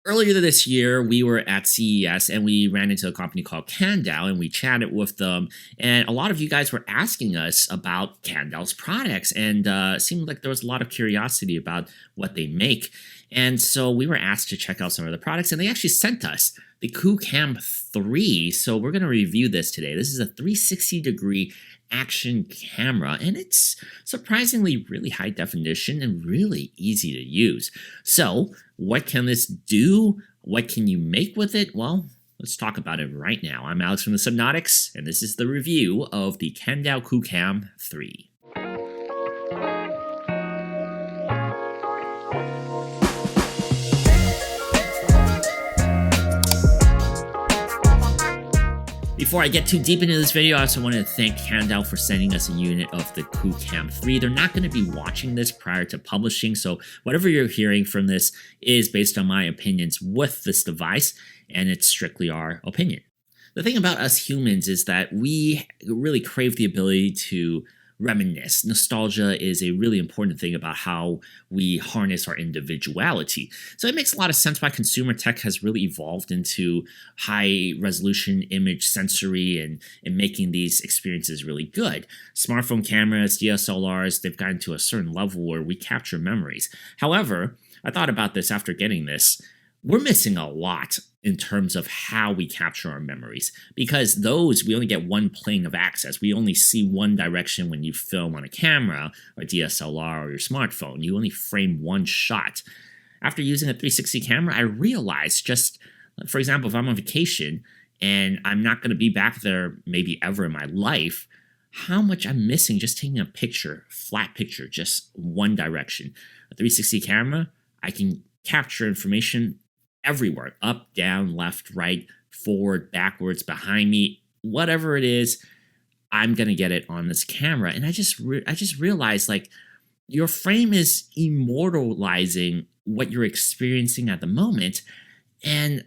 Earlier this year, we were at CES and we ran into a company called KanDao and we chatted with them. And a lot of you guys were asking us about KanDao's products, and it seemed like there was a lot of curiosity about what they make. And so we were asked to check out some of the products, and they actually sent us the QooCam 3. So we're going to review this today. This is a 360-degree action camera, and it's surprisingly really high definition and really easy to use. So what can this do? What can you make with it? Well, let's talk about it right now. I'm Alex from the Sypnotix, and this is the review of the KanDao QooCam 3. Before I get too deep into this video, I also want to thank KanDao for sending us a unit of the QooCam 3. They're not going to be watching this prior to publishing, so whatever you're hearing from this is based on my opinions with this device, and it's strictly our opinion. The thing about us humans is that we really crave the ability to reminisce. Nostalgia is a really important thing about how we harness our individuality. So it makes a lot of sense why consumer tech has really evolved into high resolution image sensory and making these experiences really good. Smartphone cameras, DSLRs, they've gotten to a certain level where we capture memories. However, I thought about this after getting this. We're missing a lot in terms of how we capture our memories, because those, we only get one plane of access. We only see one direction when you film on a camera or DSLR or your smartphone. You only frame one shot. After using a 360 camera, I realized just, for example, if I'm on vacation and I'm not going to be back there maybe ever in my life, how much I'm missing just taking a picture, flat picture, just one direction. A 360 camera, I can capture information everywhere, up, down, left, right, forward, backwards, behind me, whatever it is, I'm gonna get it on this camera. And I just realized, like, your frame is immortalizing what you're experiencing at the moment, and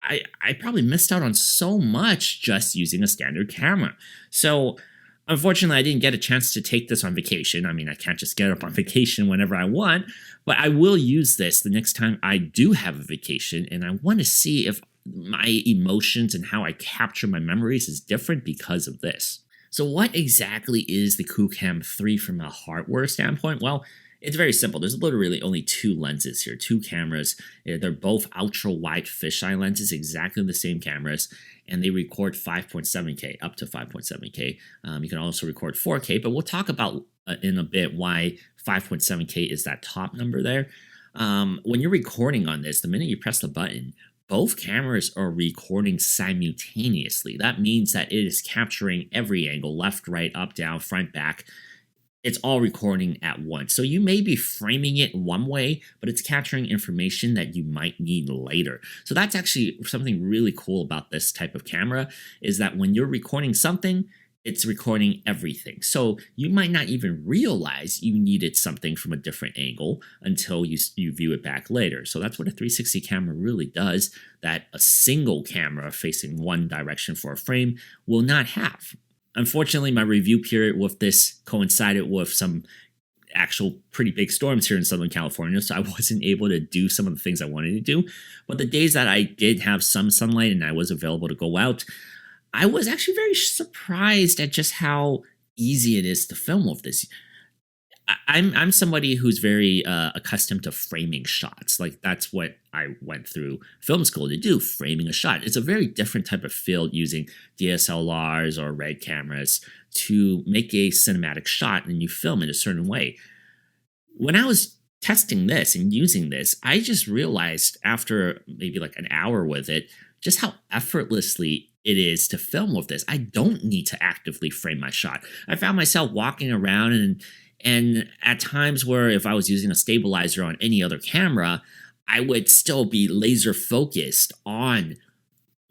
I probably missed out on so much just using a standard camera. So unfortunately, I didn't get a chance to take this on vacation. I mean, I can't just get up on vacation whenever I want, but I will use this the next time I do have a vacation, and I want to see if my emotions and how I capture my memories is different because of this. So what exactly is the QooCam 3 from a hardware standpoint? Well, it's very simple. There's literally only two lenses here, two cameras. They're both ultra-wide fisheye lenses, exactly the same cameras, and they record 5.7K, up to 5.7K. You can also record 4K, but we'll talk about in a bit why 5.7K is that top number there. When you're recording on this, the minute you press the button, both cameras are recording simultaneously. That means that it is capturing every angle, left, right, up, down, front, back. It's all recording at once. So you may be framing it one way, but it's capturing information that you might need later. So that's actually something really cool about this type of camera, is that when you're recording something, it's recording everything. So you might not even realize you needed something from a different angle until you view it back later. So that's what a 360 camera really does, that a single camera facing one direction for a frame will not have. Unfortunately, my review period with this coincided with some actual pretty big storms here in Southern California, so I wasn't able to do some of the things I wanted to do. But the days that I did have some sunlight and I was available to go out, I was actually very surprised at just how easy it is to film with this. I'm somebody who's very accustomed to framing shots. Like, that's what I went through film school to do, framing a shot. It's a very different type of field, using DSLRs or RED cameras to make a cinematic shot, and you film it a certain way. When I was testing this and using this, I just realized after maybe like an hour with it, just how effortlessly it is to film with this. I don't need to actively frame my shot. I found myself walking around and at times where if I was using a stabilizer on any other camera, I would still be laser focused on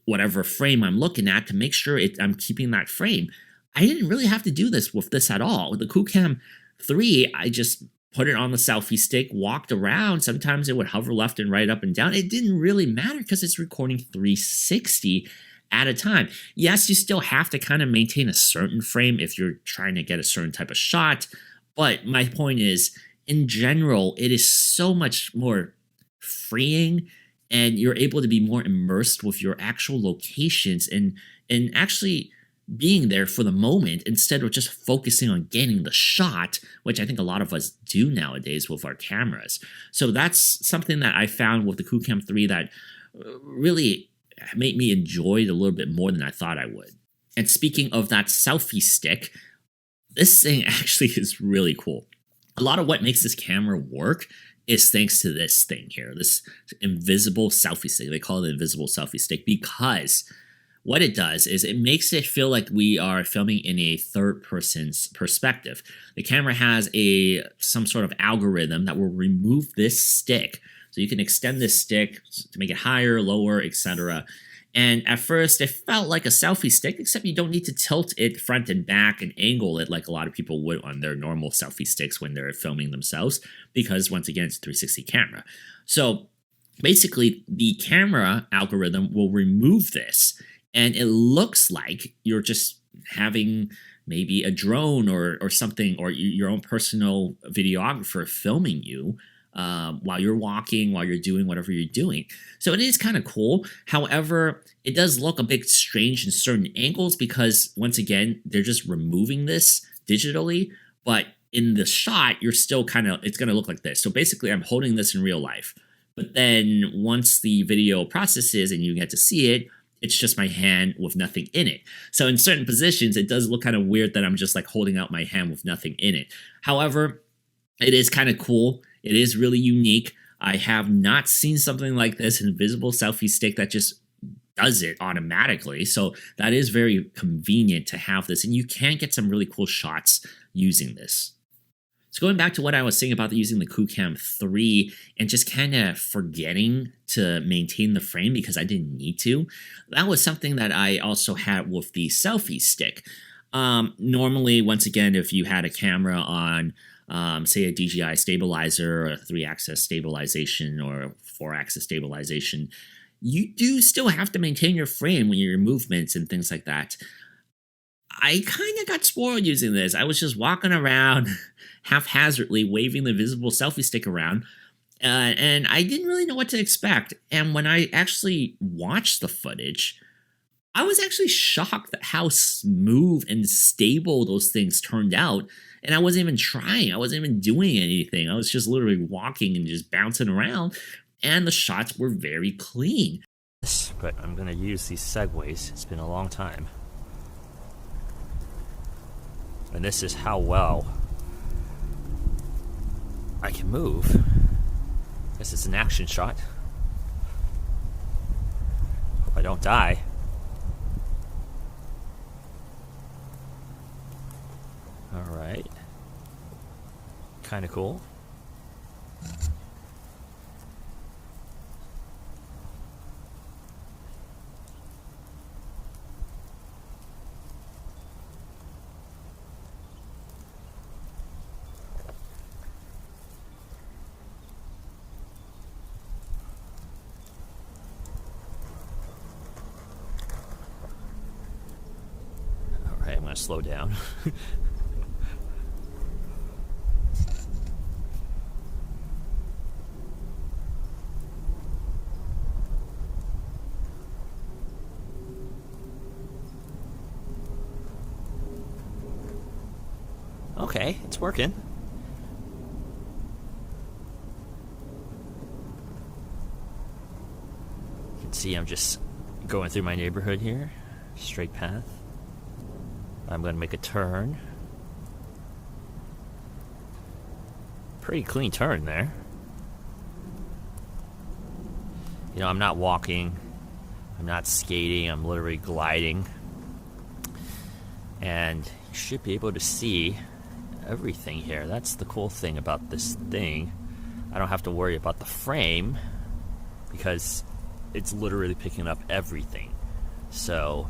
whatever frame I'm looking at to make sure I'm keeping that frame. I didn't really have to do this with this at all. With the QooCam 3, I just put it on the selfie stick, walked around. Sometimes it would hover left and right, up and down. It didn't really matter because it's recording 360 at a time. Yes, you still have to kind of maintain a certain frame if you're trying to get a certain type of shot, but my point is, in general, it is so much more freeing and you're able to be more immersed with your actual locations and actually being there for the moment instead of just focusing on getting the shot, which I think a lot of us do nowadays with our cameras. So that's something that I found with the QooCam 3 that really made me enjoy it a little bit more than I thought I would. And speaking of that selfie stick, this thing actually is really cool. A lot of what makes this camera work is thanks to this thing here, this invisible selfie stick. They call it the invisible selfie stick because what it does is it makes it feel like we are filming in a third person's perspective. The camera has some sort of algorithm that will remove this stick. So you can extend this stick to make it higher, lower, etc. And at first, it felt like a selfie stick, except you don't need to tilt it front and back and angle it like a lot of people would on their normal selfie sticks when they're filming themselves, because once again, it's a 360 camera. So basically, the camera algorithm will remove this, and it looks like you're just having maybe a drone or something, or your own personal videographer filming you while you're walking, while you're doing whatever you're doing. So it is kind of cool. However, it does look a bit strange in certain angles because, once again, they're just removing this digitally, but in the shot, you're still it's going to look like this. So basically, I'm holding this in real life, but then once the video processes and you get to see it, it's just my hand with nothing in it. So in certain positions, it does look kind of weird that I'm just like holding out my hand with nothing in it. However, it is kind of cool. It is really unique. I have not seen something like this, an invisible selfie stick that just does it automatically. So that is very convenient to have this, and you can get some really cool shots using this. So going back to what I was saying about using the QooCam 3 and just kind of forgetting to maintain the frame because I didn't need to, that was something that I also had with the selfie stick. Normally, once again, if you had a camera on say a DJI stabilizer or a 3-axis stabilization or a 4-axis stabilization, you do still have to maintain your frame when your movements and things like that. I kind of got spoiled using this. I was just walking around haphazardly waving the visible selfie stick around, and I didn't really know what to expect. And when I actually watched the footage, I was actually shocked at how smooth and stable those things turned out. And I wasn't even trying. I wasn't even doing anything. I was just literally walking and just bouncing around, and the shots were very clean. But I'm going to use these segues. It's been a long time. And this is how well I can move. This is an action shot. Hope I don't die. Alright. Kinda cool. Alright, I'm gonna slow down. Okay, it's working. You can see I'm just going through my neighborhood here. Straight path. I'm going to make a turn. Pretty clean turn there. You know, I'm not walking. I'm not skating. I'm literally gliding. And you should be able to see everything here. That's the cool thing about this thing. I don't have to worry about the frame because it's literally picking up everything. So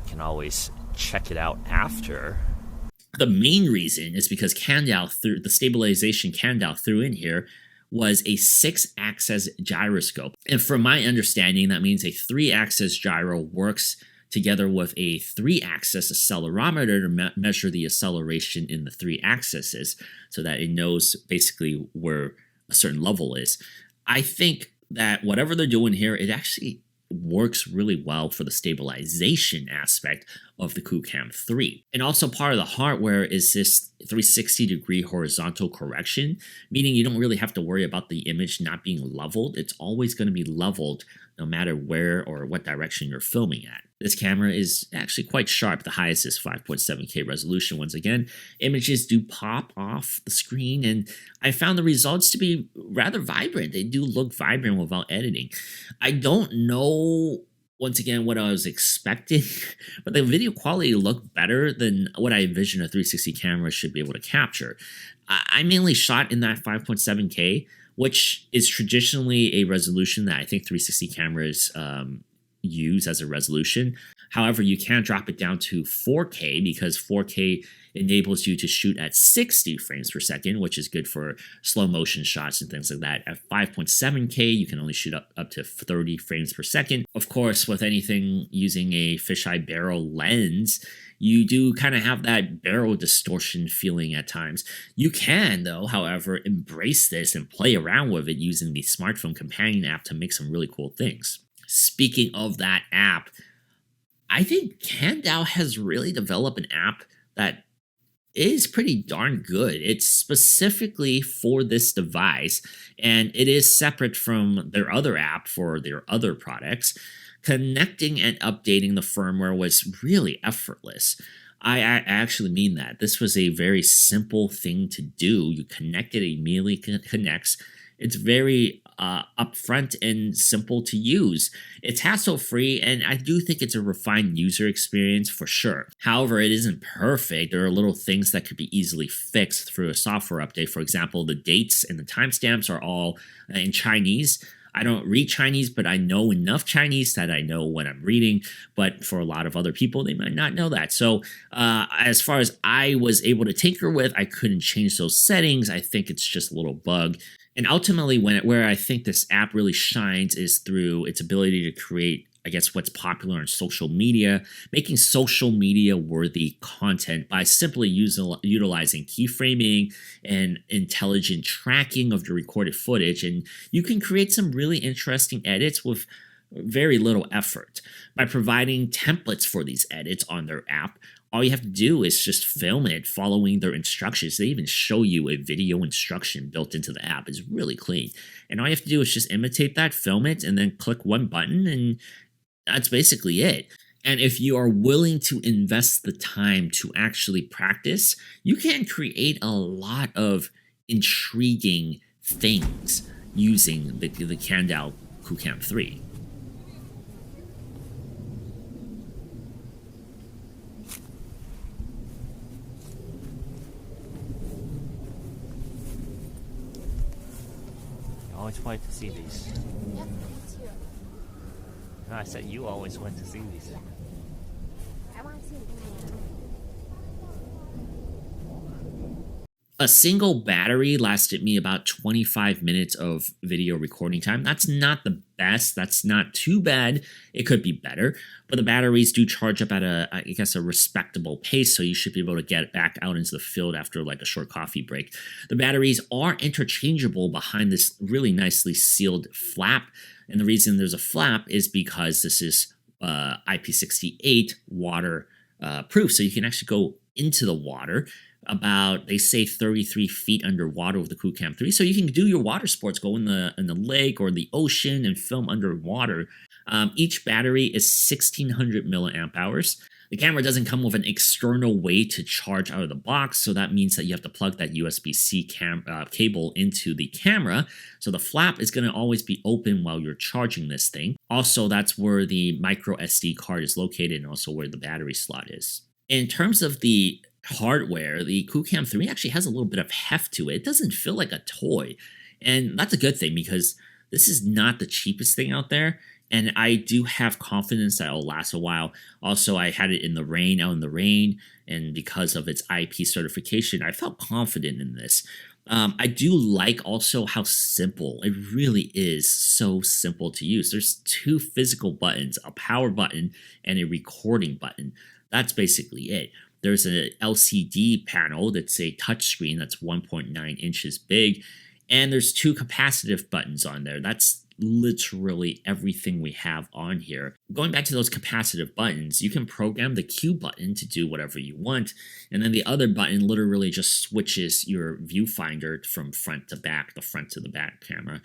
I can always check it out after. The main reason is because KanDao, the stabilization KanDao threw in here, was a 6-axis gyroscope. And from my understanding, that means a 3-axis gyro works together with a 3-axis accelerometer to measure the acceleration in the 3 axes so that it knows basically where a certain level is. I think that whatever they're doing here, it actually works really well for the stabilization aspect of the QooCam 3. And also part of the hardware is this 360-degree horizontal correction, meaning you don't really have to worry about the image not being leveled. It's always going to be leveled no matter where or what direction you're filming at. This camera is actually quite sharp. The highest is 5.7K resolution. Once again, images do pop off the screen, and I found the results to be rather vibrant. They do look vibrant without editing. I don't know, once again, what I was expecting, but the video quality looked better than what I envisioned a 360 camera should be able to capture. I mainly shot in that 5.7K, which is traditionally a resolution that I think 360 cameras use as a resolution. However, you can drop it down to 4K because 4K enables you to shoot at 60 frames per second, which is good for slow motion shots and things like that. At 5.7K, you can only shoot up to 30 frames per second. Of course, with anything using a fisheye barrel lens, you do kind of have that barrel distortion feeling at times. You can, though, however, embrace this and play around with it using the smartphone companion app to make some really cool things. Speaking of that app, I think KanDao has really developed an app that is pretty darn good. It's specifically for this device, and it is separate from their other app for their other products. Connecting and updating the firmware was really effortless. I actually mean that. This was a very simple thing to do. You connect it, immediately connects. It's very upfront and simple to use. It's hassle-free, and I do think it's a refined user experience for sure. However, it isn't perfect. There are little things that could be easily fixed through a software update. For example, the dates and the timestamps are all in Chinese. I don't read Chinese, but I know enough Chinese that I know what I'm reading. But for a lot of other people, they might not know that. So as far as I was able to tinker with, I couldn't change those settings. I think it's just a little bug. And ultimately, where I think this app really shines is through its ability to create, I guess, what's popular on social media, making social media worthy content by simply utilizing keyframing and intelligent tracking of your recorded footage. And you can create some really interesting edits with very little effort. By providing templates for these edits on their app, all you have to do is just film it following their instructions. They even show you a video instruction built into the app. It's really clean. And all you have to do is just imitate that, film it, and then click one button, and that's basically it. And if you are willing to invest the time to actually practice, you can create a lot of intriguing things using the KanDao QooCam 3. I always wanted to see these. Yep, me too. No, I said you always went to see these. I want to see the A single battery lasted me about 25 minutes of video recording time. That's not the best. That's not too bad. It could be better. But the batteries do charge up at I guess, a respectable pace, so you should be able to get back out into the field after like a short coffee break. The batteries are interchangeable behind this really nicely sealed flap. And the reason there's a flap is because this is IP68 water proof. So you can actually go into the water about, they say, 33 feet underwater with the QooCam 3. So you can do your water sports, go in the lake or the ocean and film underwater. Each battery is 1600 milliamp hours. The camera doesn't come with an external way to charge out of the box, so that means that you have to plug that USB-C cable into the camera. So the flap is going to always be open while you're charging this thing. Also, that's where the micro SD card is located and also where the battery slot is. In terms of the hardware, the QooCam 3 actually has a little bit of heft to it. It doesn't feel like a toy, and that's a good thing because this is not the cheapest thing out there, and I do have confidence that it'll last a while. Also, I had it in the rain, out in the rain, and because of its IP certification, I felt confident in this. I do like also how simple, it really is so simple to use. There's two physical buttons, a power button and a recording button. That's basically it. There's an LCD panel that's a touchscreen that's 1.9 inches big, and there's two capacitive buttons on there. That's literally everything we have on here. Going back to those capacitive buttons, you can program the Q button to do whatever you want, and then the other button literally just switches your viewfinder from front to back, the front to the back camera.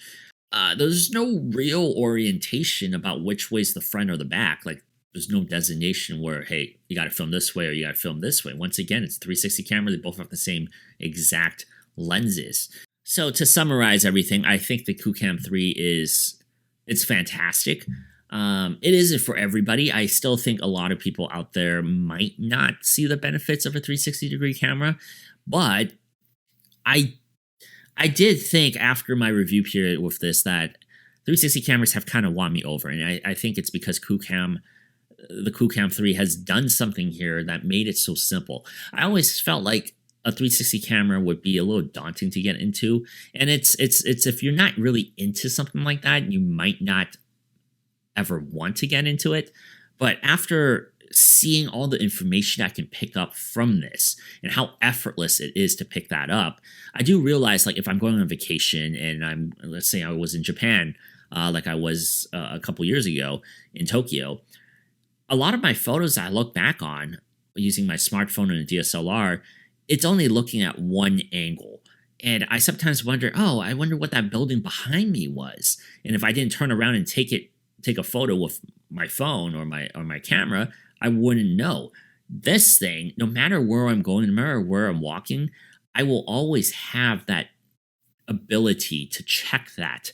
There's no real orientation about which way's the front or the back. Like, there's no designation where, hey, you got to film this way or you got to film this way. Once again, it's a 360 camera. They both have the same exact lenses. So to summarize everything, I think the QooCam 3 it's fantastic. It isn't for everybody. I still think a lot of people out there might not see the benefits of a 360-degree camera, but I did think after my review period with this that 360 cameras have kind of won me over, and I think it's because the QooCam 3 has done something here that made it so simple. I always felt like a 360 camera would be a little daunting to get into, and it's if you're not really into something like that, you might not ever want to get into it. But after seeing all the information I can pick up from this and how effortless it is to pick that up, I do realize, like, if I'm going on vacation and let's say I was in Japan, like I was a couple years ago in Tokyo, a lot of my photos I look back on using my smartphone and a DSLR, it's only looking at one angle. And I sometimes wonder, I wonder what that building behind me was. And if I didn't turn around and take a photo with my phone or my camera, I wouldn't know. This thing, no matter where I'm going, no matter where I'm walking, I will always have that ability to check that.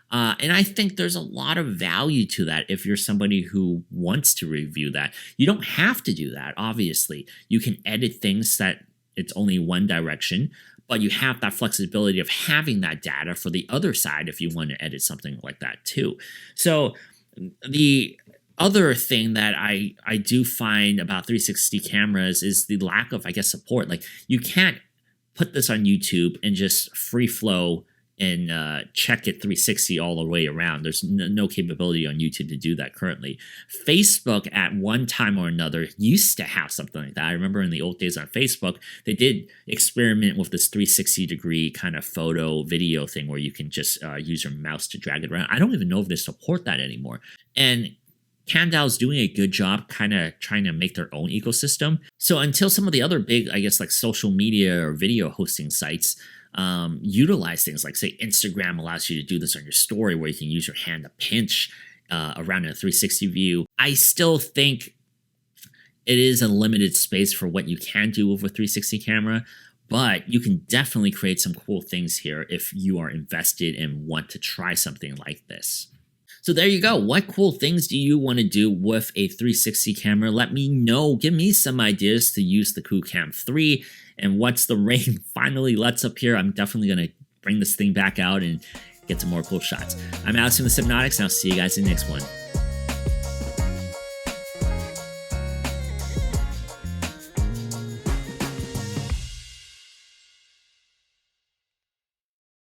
And I think there's a lot of value to that if you're somebody who wants to review that. You don't have to do that, obviously. You can edit things that it's only one direction, but you have that flexibility of having that data for the other side if you want to edit something like that too. So the other thing that I do find about 360 cameras is the lack of, I guess, support. Like, you can't put this on YouTube and just free flow and check it 360 all the way around. There's no capability on YouTube to do that currently. Facebook at one time or another used to have something like that. I remember in the old days on Facebook, they did experiment with this 360-degree kind of photo video thing where you can just use your mouse to drag it around. I don't even know if they support that anymore. And KanDao's doing a good job kind of trying to make their own ecosystem. So until some of the other big, I guess, like social media or video hosting sites utilize things like, say, Instagram allows you to do this on your story where you can use your hand to pinch around in a 360 view, I still think it is a limited space for what you can do with a 360 camera, but you can definitely create some cool things here if you are invested and want to try something like this. So there you go. What cool things do you want to do with a 360 camera? Let me know. Give me some ideas to use the QooCam 3. And once the rain finally lets up here, I'm definitely going to bring this thing back out and get some more cool shots. I'm Alex from the Sypnotix, and I'll see you guys in the next one.